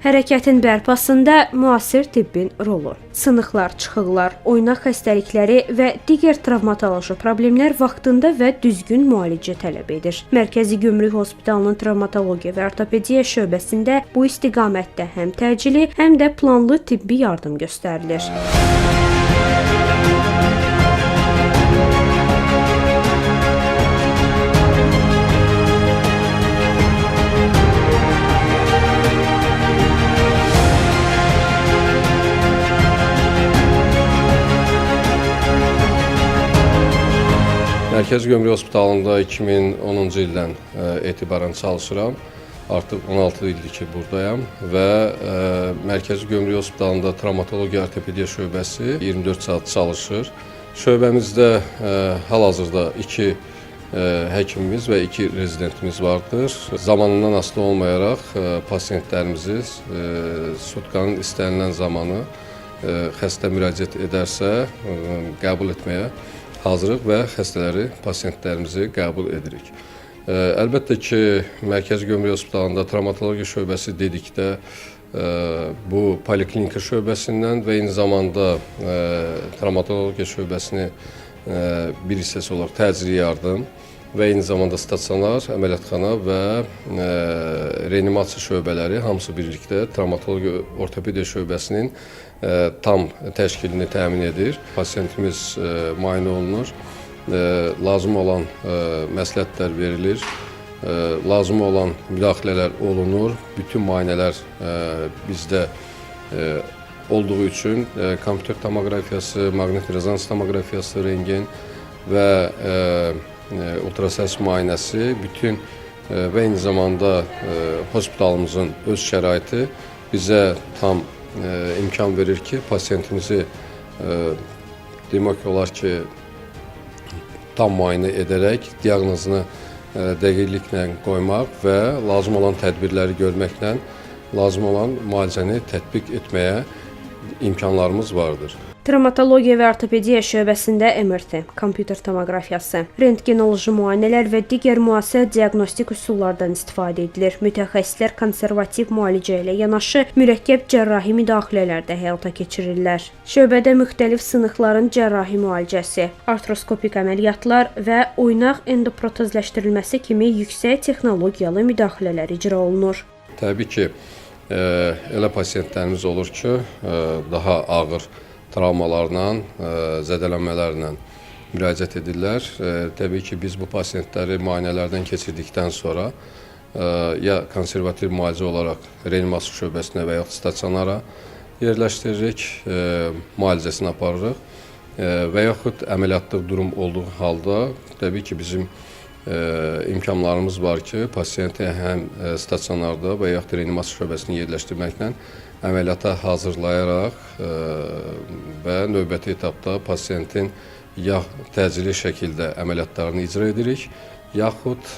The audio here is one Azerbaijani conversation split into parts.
Hərəkətin bərpasında müasir tibbin rolu. Sınıqlar, çıxıqlar, oynaq xəstəlikləri və digər travmatoloji problemlər vaxtında və düzgün müalicə tələb edir. Mərkəzi Gömrük Hospitalının travmatologiya və ortopediya şöbəsində bu istiqamətdə həm təcili, həm də planlı tibbi yardım göstərilir. Mərkəzi Gömrük Hospitalında 2010-cu ildən etibarən çalışıram. Artıq 16 ildir ki, buradayam və Mərkəzi Gömrük Hospitalında travmatologiya ortopediya şöbəsi 24 saat çalışır. Şöbəmizdə hal-hazırda 2 həkimimiz və 2 rezidentimiz vardır. Zamanından asılı olmayaraq pasientlərimizi sutkanın istənilən zamanı xəstə müraciət edərsə qəbul etməyə hazırıq və xəstələri, pasientlərimizi qəbul edirik. Əlbəttə ki, Mərkəzi Gömrük Hospitalında travmatologiya şöbəsi dedikdə bu poliklinika şöbəsindən və eyni zamanda travmatologiya şöbəsini bir hissəsi olaraq təcili yardım və eyni zamanda stasionar, əməliyyatxana və reanimasiya şöbələri hamısı birlikdə travmatologiya ortopediya şöbəsinin tam təşkilini təmin edir. Pasientimiz müayinə olunur, lazım olan məsləhətlər verilir, lazım olan müdaxilələr olunur. Bütün müayinələr bizdə olduğu üçün kompüter tomoqrafiyası, maqnit rezonans tomoqrafiyası, rengen və ultrasəs müayinəsi bütün və eyni zamanda hospitalımızın öz şəraiti bizə tam imkan verir ki, pasientimizi demək olar ki, tam müayinə edərək diaqnozunu dəqiqliklə qoymaq və lazım olan tədbirləri görməklə lazım olan müalicəni tətbiq etməyə imkanlarımız vardır. Travmatologiya və ortopediya şöbəsində MRT, kompüter tomoqrafiyası, rentgenoloji müayinələr və digər müasir diaqnostik üsullardan istifadə edilir. Mütəxəssislər konservativ müalicə ilə yanaşı mürəkkəb cərrahi müdaxilələr də həyata keçirirlər. Şöbədə müxtəlif sınıqların cərrahi müalicəsi, artroskopik əməliyyatlar və oynaq endoprotezləşdirilməsi kimi yüksək texnologiyalı müdaxilələr icra olunur. Təbii ki, elə pasientlərimiz olur ki, daha ağır travmalarla, zədələnmələrlə müraciət edirlər. Təbii ki, biz bu pasientləri müayinələrdən keçirdikdən sonra ya konservativ müalicə olaraq reanimasiya şöbəsinə və yaxud stasionara yerləşdiririk, müalicəsini aparırıq və yaxud əməliyyatlıq durum olduğu halda təbii ki, bizim imkanlarımız var ki, pasiyenti həm stasionarda və yaxud reanimasiya şöbəsini yerləşdirməklə əməliyyata hazırlayaraq və növbəti etapda pasiyentin ya təcili şəkildə əməliyyatlarını icra edirik, yaxud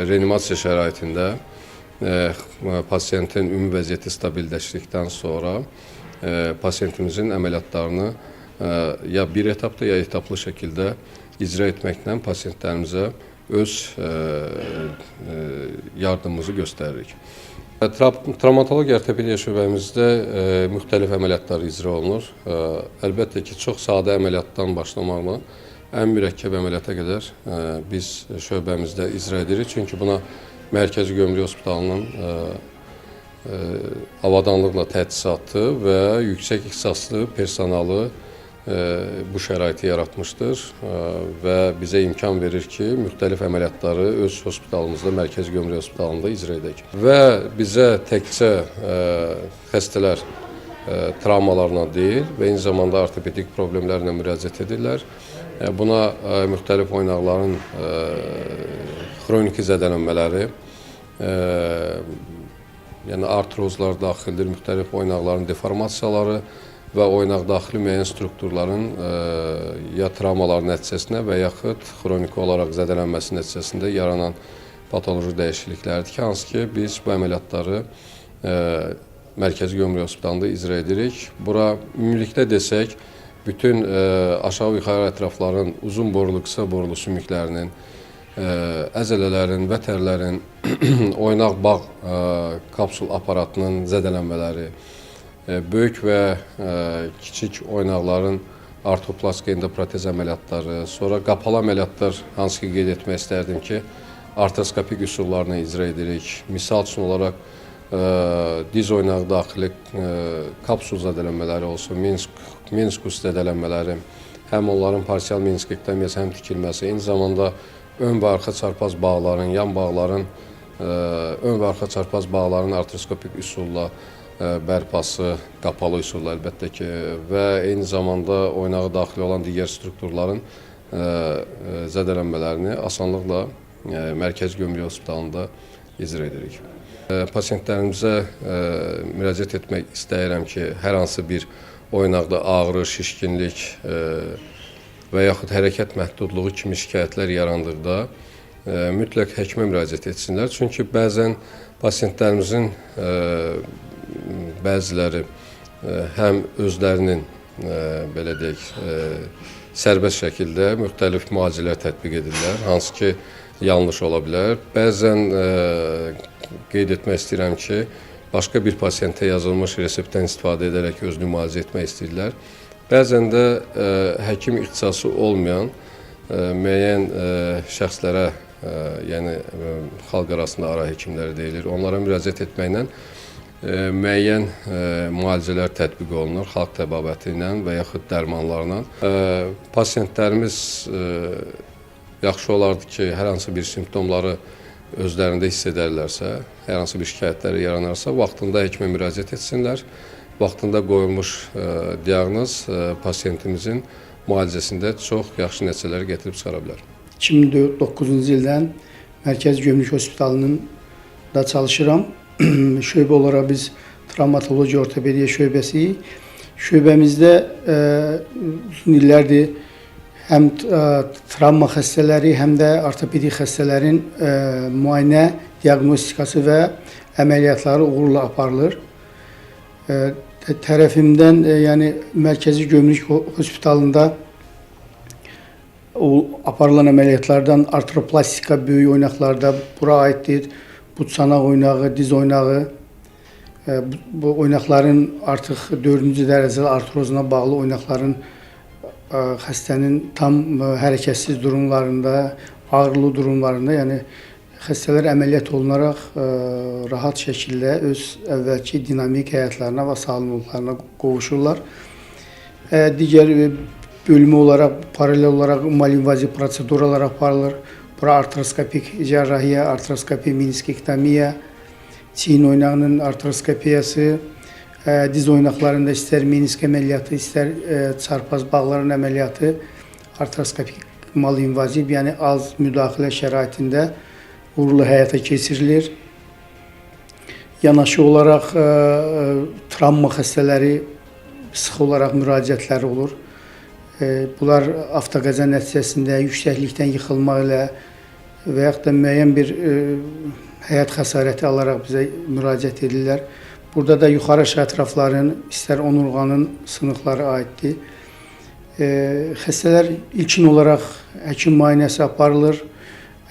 reanimasiya şəraitində pasiyentin ümumi vəziyyəti stabilləşdikdən sonra pasiyentimizin əməliyyatlarını ya bir etapda, ya etaplı şəkildə icra etməklə pasiyentlərimizə öz yardımımızı göstəririk. Travmatologiya ortopediya şöbəmizdə müxtəlif əməliyyatlar icra olunur. Əlbəttə ki, çox sadə əməliyyatdan başlamaqla ən mürəkkəb əməliyyata qədər biz şöbəmizdə icra edirik. Çünki buna Mərkəzi Gömrük Hospitalının avadanlıqla təchizatı və yüksək ixtisaslı personalı bu şəraiti yaratmışdır və bizə imkan verir ki, müxtəlif əməliyyatları öz hospitalımızda, Mərkəzi Gömrük Hospitalında icra edək. Və bizə təkcə xəstələr travmalarla deyil və eyni zamanda ortopedik problemlərlə müraciət edirlər. Buna müxtəlif oynaqların xroniki zədələnmələri, yəni artrozlar daxildir, müxtəlif oynaqların deformasiyaları və oynaq daxili müəyyən strukturların ya travmalar nəticəsində və yaxud xroniki olaraq zədələnməsi nəticəsində yaranan patoloji dəyişikliklərdir ki, hansı ki, biz bu əməliyyatları Mərkəzi Gömrük Hospitalında icra edirik. Bura ümumilikdə desək, bütün aşağı yuxarı ətrafların uzun borulu, qısa borulu sümüklərinin əzələlərin, vətərlərin, oynaq bağ kapsul aparatının zədələnmələri, böyük və kiçik oynaqların artroplastik endoprotez əməliyyatları, sonra qapalı əməliyyatlar, hansı ki qeyd etmək istərdim ki, artroskopik üsullarını icra edirik. Misal üçün olaraq diz oynağı daxili kapsul zədələnmələri olsun, meniskus zədələnmələri, həm onların parsial meniskektomiyası, həm tikilməsi, eyni zamanda ön və arxa çarpaz bağların, yan bağların, ön və arxa çarpaz bağların artroskopik üsulla bərpası, qapalı üsulla əlbəttə ki, və eyni zamanda oynağı daxil olan digər strukturların zədələnmələrini asanlıqla Mərkəzi Gömrük Hospitalında icra edirik. Pasientlərimizə müraciət etmək istəyirəm ki, hər hansı bir oynaqda ağrı, şişkinlik və yaxud hərəkət məhdudluğu kimi şikayətlər yarandıqda mütləq həkimə müraciət etsinlər. Çünki bəzən pasientlərimizin bəziləri həm özlərinin belə deyək, sərbəst şəkildə müxtəlif müalicələr tətbiq edirlər, hansı ki yanlış ola bilər. Bəzən qeyd etmək istəyirəm ki, başqa bir pasiyentə yazılmış reseptdən istifadə edərək özünü müalicə etmək istəyirlər. Bəzən də həkim ixtisası olmayan müəyyən şəxslərə, yəni xalq arasında ara həkimləri deyilir, onlara müraciət etməklə müəyyən müalicələr tətbiq olunur xalq təbabəti ilə və yaxud dərmanlarla. Pasiyentlərimiz yaxşı olardı ki, hər hansı bir simptomları özlərində hiss edərlərsə, hər hansı bir şikayətləri yaranarsa, vaxtında həkimə müraciət etsinlər. Vaxtında qoyulmuş diaqnoz pasiyentimizin müalicəsində çox yaxşı nəticələri gətirib çıxara bilər. 2009-cu ildən Mərkəzi Gömrük Hospitalının da çalışıram. Şöbə olaraq biz travmatologiya ortopediya şöbəsiyik. Şöbəmizdə uzun illərdir həm travma xəstələri, həm də ortopedik xəstələrin müayinə, diaqnostikası və əməliyyatları uğurla aparılır. Tərəfimdən, yəni Mərkəzi Gömrük Hospitalında aparılan əməliyyatlardan artroplastika böyük oynaqlarda bura aiddir. Butçanaq oynağı, diz oynağı, bu oynaqların artıq 4-cü dərəcəli artrozuna bağlı oynaqların xəstənin tam hərəkətsiz durumlarında, ağrılı durumlarında, yəni xəstələr əməliyyat olunaraq rahat şəkildə öz əvvəlki dinamik həyatlarına və sağlamlıqlarına qovuşurlar. Digər bölümü olaraq, paralel olaraq malinvaziv proseduralar aparılır. Bura artroskopik cərrahiyyə, artroskopi meniskektomiya, çiyin oynağının artroskopiyası, diz oynaqlarında istər menisk əməliyyatı, istər çarpaz bağların əməliyyatı artroskopik malinvaziv, yəni az müdaxilə şəraitində uğurlu həyata keçirilir. Yanaşı olaraq travma xəstələri sıx olaraq müraciətləri olur. Bunlar avtoqəza nəticəsində yüksəklikdən yıxılma ilə və yaxud da müəyyən bir həyat xəsarəti alaraq bizə müraciət edirlər. Burada da yuxarı aşağı ətrafların, istər onurğanın sınıqları aiddir. Xəstələr ilkin olaraq həkim müayinəsi aparılır.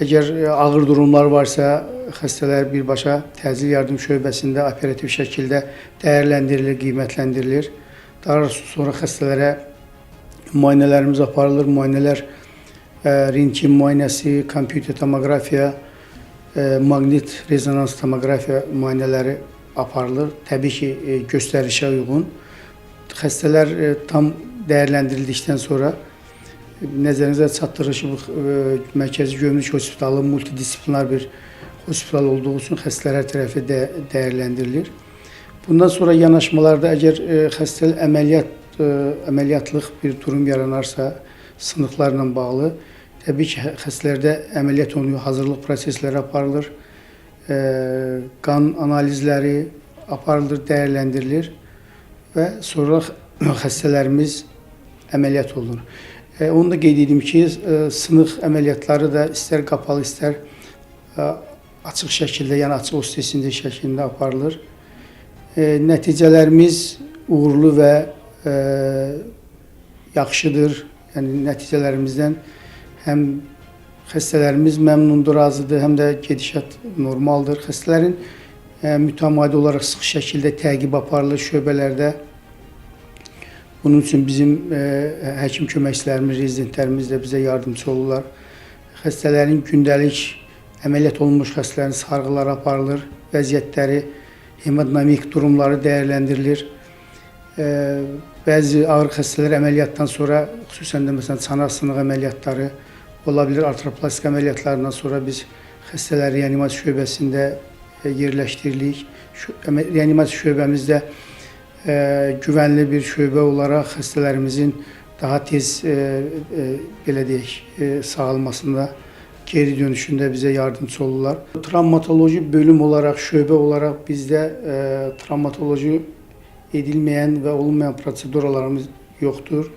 Əgər ağır durumlar varsa, xəstələr birbaşa təcil yardım şöbəsində operativ şəkildə dəyərləndirilir, qiymətləndirilir. Daha sonra xəstələrə müayinələrimiz aparılır. Müayinələr rentgen müayinəsi, kompüter tomoqrafiya, maqnit rezonans tomoqrafiya müayinələri aparılır. Təbii ki, göstərişə uyğun. Xəstələr tam dəyərləndirildikdən sonra nəzərinizə çatdırır ki, bu Mərkəzi Gömrük Hospitalı multidisiplinar bir hospital olduğu üçün xəstələr hər tərəfi dəyərləndirilir. Bundan sonra yanaşmalarda əgər xəstə əməliyyatlıq bir durum yaranarsa, sınıqlarla bağlı, təbii ki, xəstələrdə əməliyyat olunur, hazırlıq prosesləri aparılır, qan analizləri aparılır, dəyərləndirilir və sonra xəstələrimiz əməliyyat olunur. Onu da qeyd edim ki, sınıq əməliyyatları da istər qapalı, istər açıq şəkildə, yəni açıq ostesində şəklində aparılır. Nəticələrimiz uğurlu və yaxşıdır. Yəni nəticələrimizdən həm Xəstələrimiz məmnundur, razıdır, həm də gedişat normaldır. Xəstələrin mütəmadi olaraq sıx şəkildə təqib aparılır şöbələrdə. Bunun üçün bizim həkim köməkçilərimiz, rezidentlərimiz də bizə yardımcı olurlar. Xəstələrin gündəlik əməliyyat olunmuş xəstələrin sarğıları aparılır, vəziyyətləri, hemodinamik durumları dəyərləndirilir. Bəzi ağır xəstələr əməliyyatdan sonra, xüsusən də məsələn çanaq sınıq əməliyyatları ola bilər, artroplastik əməliyyatlarından sonra biz xəstələri reanimasiya şöbəsində yerləşdiririk. Reanimasiya şöbəmizdə güvənli bir şöbə olaraq xəstələrimizin daha tez belə deyək, sağalmasında, geri dönüşündə bizə yardımcı olurlar. Travmatoloji bölüm olaraq, şöbə olaraq bizdə travmatoloji edilməyən və olunmayan proseduralarımız yoxdur.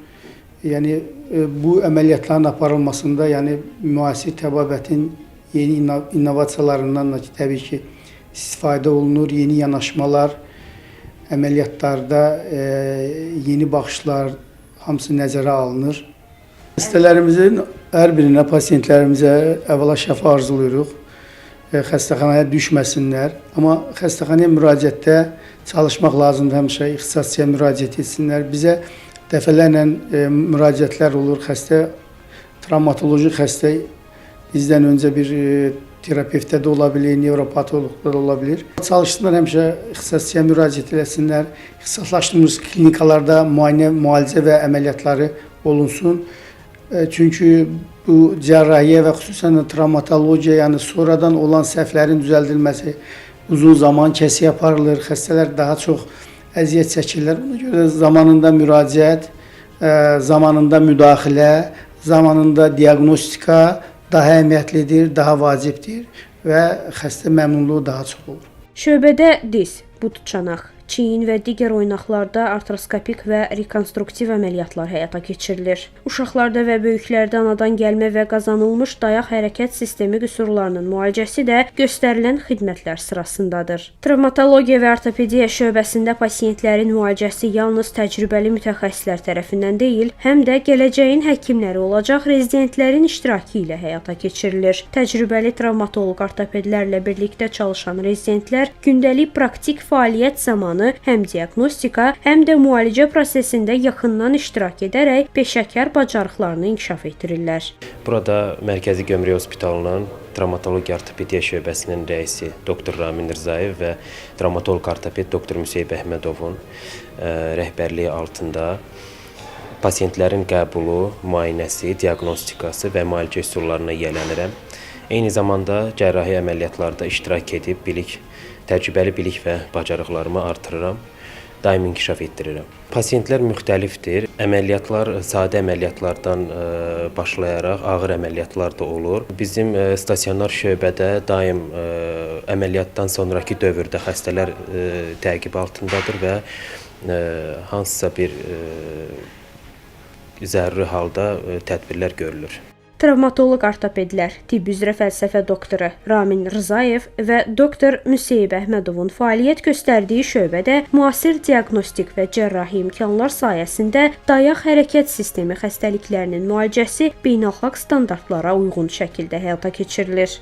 Yəni bu əməliyyatların aparılmasında, yəni müasir təbabətin yeni innovasiyalarından da təbii ki istifadə olunur, yeni yanaşmalar, əməliyyatlarda yeni baxışlar hamısı nəzərə alınır. Xəstələrimizin hər birinə, pasientlərimizə əvvəla şəfa arzuluyoruz. Xəstəxanaya düşməsinlər. Amma xəstəxanaya müraciətdə çalışmaq lazımdır, həmişə ixtisasçıya müraciət etsinlər. Bizə dəfələrlə müraciətlər olur. Xəstə, travmatoloji xəstə bizdən öncə bir terapevtdə də ola bilir, nevropatoloqda da ola bilir. Çalışsınlar həmişə ixtisasçıya müraciət etsinlər. İxtisaslaşdırılmış klinikalarda müalicə və əməliyyatları olunsun. Çünki bu cərrahiyyə və xüsusən travmatologiya, yəni sonradan olan səhvlərin düzəldilməsi uzun zaman kəsik aparılır. Xəstələr daha çox əziyyət çəkirlər. Buna görə zamanında müraciət, zamanında müdaxilə, zamanında diaqnostika daha əhəmiyyətlidir, daha vacibdir və xəstə məmnunluğu daha çox olur. Şöbədə diz, but çanaq, çiyin və digər oynaqlarda artroskopik və rekonstruktiv əməliyyatlar həyata keçirilir. Uşaqlarda və böyüklərdə anadan gəlmə və qazanılmış dayaq hərəkət sistemi qüsurlarının müalicəsi də göstərilən xidmətlər sırasındadır. Travmatologiya və ortopediya şöbəsində pasientlərin müalicəsi yalnız təcrübəli mütəxəssislər tərəfindən deyil, həm də gələcəyin həkimləri olacaq rezidentlərin iştirakı ilə həyata keçirilir. Təcrübəli travmatoloq ortopedlərlə birlikdə çalışan rezidentlər gündəlik praktik fəaliyyət zamanı həm diaqnostika, həm də müalicə prosesində yaxından iştirak edərək peşəkar bacarıqlarını inkişaf etdirirlər. Burada Mərkəzi Gömrük Hospitalının Travmatologiya Ortopediya şöbəsinin rəisi Dr. Ramin Rzayev və travmatoloq ortoped Dr. Müseyib Əhmədovun rəhbərliyi altında pasientlərin qəbulu, müayinəsi, diaqnostikası və müalicə üsullarına yiyələnirəm. Eyni zamanda cərrahi əməliyyatlarda iştirak edib təcrübəli bilik və bacarıqlarımı artırıram, daim inkişaf etdirirəm. Pasientlər müxtəlifdir. Əməliyyatlar sadə əməliyyatlardan başlayaraq ağır əməliyyatlar da olur. Bizim stasionar şöbədə daim əməliyyatdan sonraki dövrdə xəstələr təqib altındadır və hansısa bir zəruri halda tədbirlər görülür. Travmatoloq ortopedlər, tibb üzrə fəlsəfə doktoru Ramin Rzayev və Dr. Müseyib Əhmədovun fəaliyyət göstərdiyi şöbədə müasir diaqnostik və cərrahi imkanlar sayəsində dayaq hərəkət sistemi xəstəliklərinin müalicəsi beynəlxalq standartlara uyğun şəkildə həyata keçirilir.